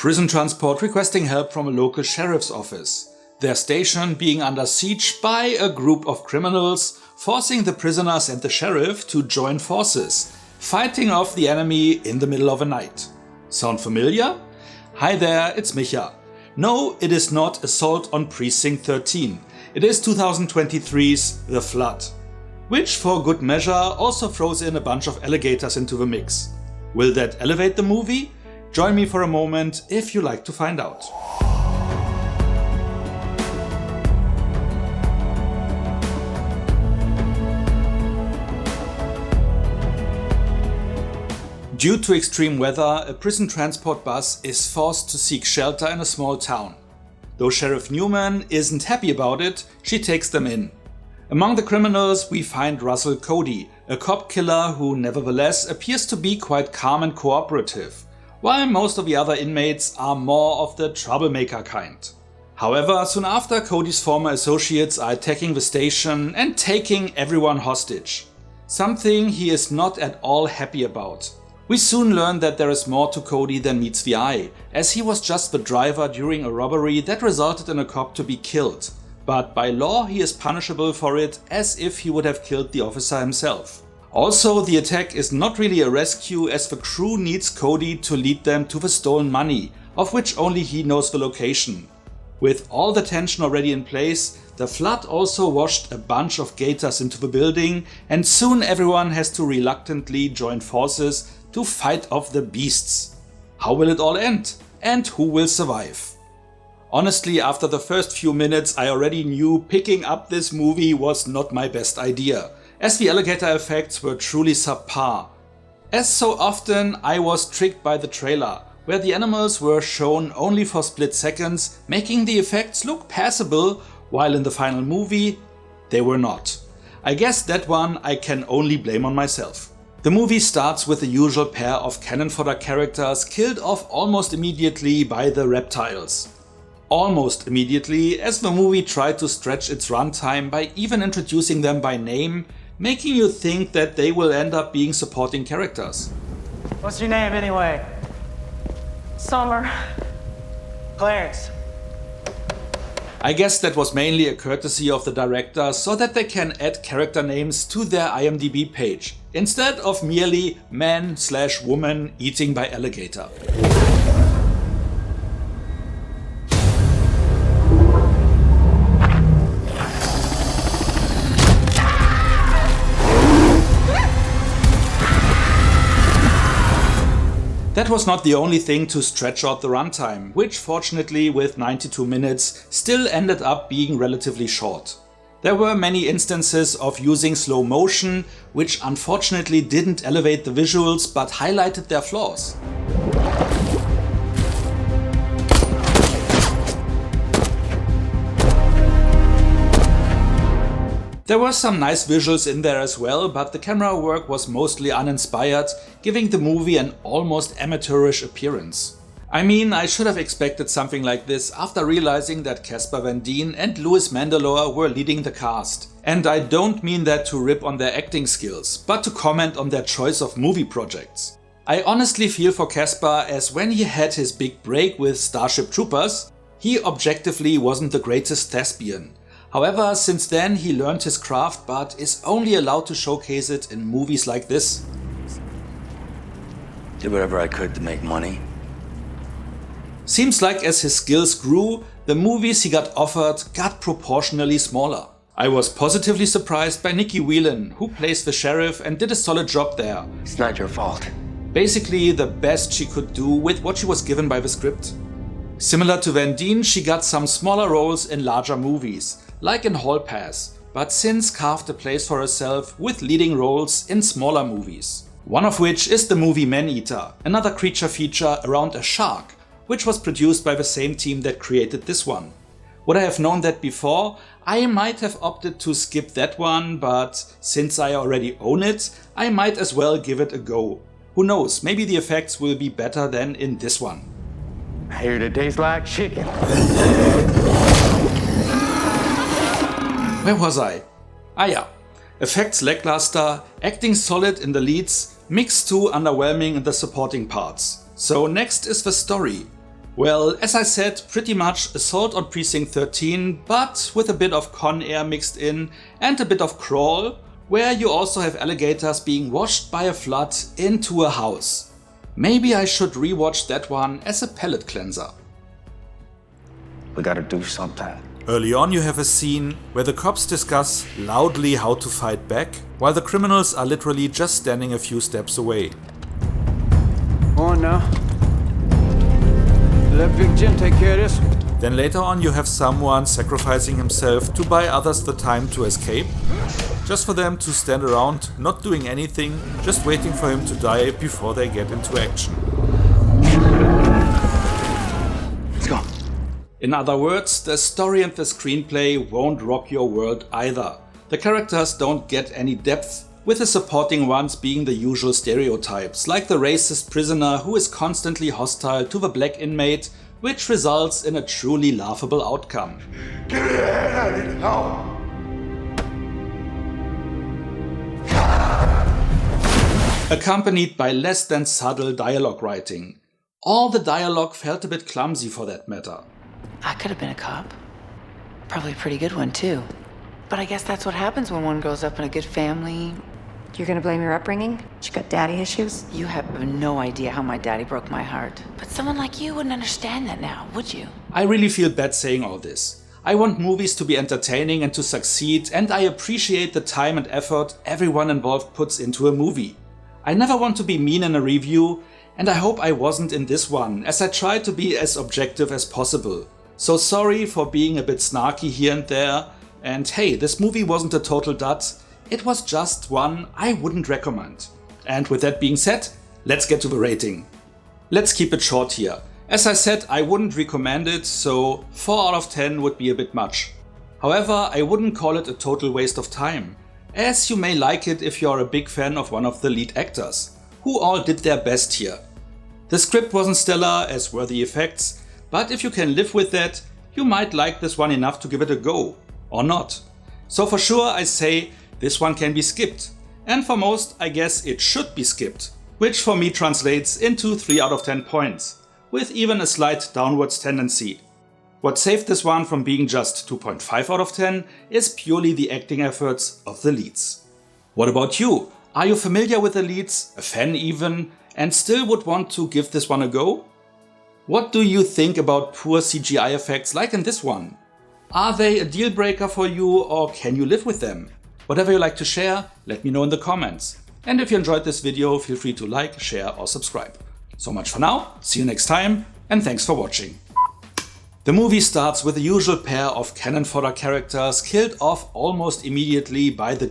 prison transport requesting help from a local sheriff's office. Their station being under siege by a group of criminals, forcing the prisoners and the sheriff to join forces, fighting off the enemy in the middle of a night. Sound familiar? Hi there, it's Micha. No, it is not Assault on Precinct 13. It is 2023's The Flood, which for good measure also throws in a bunch of alligators into the mix. Will that elevate the movie? Join me for a moment if you like to find out. Due to extreme weather, a prison transport bus is forced to seek shelter in a small town. Though Sheriff Newman isn't happy about it, she takes them in. Among the criminals we find Russell Cody, a cop killer who nevertheless appears to be quite calm and cooperative, while most of the other inmates are more of the troublemaker kind. However, soon after, Cody's former associates are attacking the station and taking everyone hostage. Something he is not at all happy about. We soon learn that there is more to Cody than meets the eye, as he was just the driver during a robbery that resulted in a cop to be killed. But by law he is punishable for it as if he would have killed the officer himself. Also, the attack is not really a rescue, as the crew needs Cody to lead them to the stolen money, of which only he knows the location. With all the tension already in place, the flood also washed a bunch of gators into the building, and soon everyone has to reluctantly join forces to fight off the beasts. How will it all end? And who will survive? Honestly, after the first few minutes I already knew picking up this movie was not my best idea, as the alligator effects were truly subpar. As so often, I was tricked by the trailer, where the animals were shown only for split seconds, making the effects look passable, while in the final movie, they were not. I guess that one I can only blame on myself. The movie starts with the usual pair of cannon fodder characters killed off almost immediately by the reptiles. Almost immediately, as the movie tried to stretch its runtime by even introducing them by name, making you think that they will end up being supporting characters. What's your name anyway? Summer. Clarence. I guess that was mainly a courtesy of the director so that they can add character names to their IMDb page, instead of merely man/woman eating by alligator. That was not the only thing to stretch out the runtime, which fortunately with 92 minutes still ended up being relatively short. There were many instances of using slow motion, which unfortunately didn't elevate the visuals but highlighted their flaws. There were some nice visuals in there as well, but the camera work was mostly uninspired, giving the movie an almost amateurish appearance. I mean, I should have expected something like this after realizing that Casper Van Dien and Louis Mandylor were leading the cast. And I don't mean that to rip on their acting skills, but to comment on their choice of movie projects. I honestly feel for Casper, as when he had his big break with Starship Troopers, he objectively wasn't the greatest thespian. However, since then he learned his craft but is only allowed to showcase it in movies like this. Did whatever I could to make money. Seems like as his skills grew, the movies he got offered got proportionally smaller. I was positively surprised by Nikki Whelan, who plays the sheriff and did a solid job there. It's not your fault. Basically the best she could do with what she was given by the script. Similar to Van Dien, she got some smaller roles in larger movies, like in Hall Pass, but since carved a place for herself with leading roles in smaller movies. One of which is the movie Man-Eater, another creature feature around a shark, which was produced by the same team that created this one. Would I have known that before? I might have opted to skip that one, but since I already own it, I might as well give it a go. Who knows, maybe the effects will be better than in this one. I hear it tastes like chicken. Where was I? Ah yeah. Effects lackluster, acting solid in the leads, mixed to underwhelming in the supporting parts. So next is the story. Well, as I said, pretty much Assault on Precinct 13, but with a bit of Con Air mixed in and a bit of Crawl, where you also have alligators being washed by a flood into a house. Maybe I should rewatch that one as a palate cleanser. We gotta do something. Early on you have a scene where the cops discuss loudly how to fight back, while the criminals are literally just standing a few steps away. Go on now. Let Big Jim take care of this. Then later on you have someone sacrificing himself to buy others the time to escape, just for them to stand around not doing anything, just waiting for him to die before they get into action. Let's go. In other words, the story and the screenplay won't rock your world either. The characters don't get any depth, with the supporting ones being the usual stereotypes, like the racist prisoner who is constantly hostile to the black inmate, which results in a truly laughable outcome. Give me a hand, I need help. Accompanied by less than subtle dialogue writing. All the dialogue felt a bit clumsy for that matter. I could have been a cop. Probably a pretty good one, too. But I guess that's what happens when one grows up in a good family. You're gonna blame your upbringing? She got daddy issues? You have no idea how my daddy broke my heart. But someone like you wouldn't understand that now, would you? I really feel bad saying all this. I want movies to be entertaining and to succeed, and I appreciate the time and effort everyone involved puts into a movie. I never want to be mean in a review, and I hope I wasn't in this one, as I tried to be as objective as possible. So sorry for being a bit snarky here and there, and hey, this movie wasn't a total dud, it was just one I wouldn't recommend. And with that being said, let's get to the rating. Let's keep it short here. As I said, I wouldn't recommend it, so 4 out of 10 would be a bit much. However, I wouldn't call it a total waste of time, as you may like it if you're a big fan of one of the lead actors, who all did their best here. The script wasn't stellar, as were the effects, but if you can live with that, you might like this one enough to give it a go, or not. So for sure I say this one can be skipped, and for most I guess it should be skipped, which for me translates into 3 out of 10 points, with even a slight downwards tendency. What saved this one from being just 2.5 out of 10 is purely the acting efforts of the leads. What about you? Are you familiar with the leads, a fan even, and still would want to give this one a go? What do you think about poor CGI effects like in this one? Are they a deal breaker for you, or can you live with them? Whatever you like to share, let me know in the comments. And if you enjoyed this video, feel free to like, share or subscribe. So much for now, see you next time, and thanks for watching. The movie starts with the usual pair of cannon fodder characters killed off almost immediately by the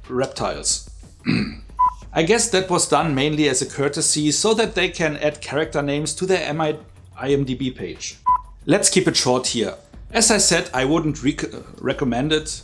reptiles. I guess that was done mainly as a courtesy so that they can add character names to their IMDb page. Let's keep it short here. As I said, I wouldn't recommend it.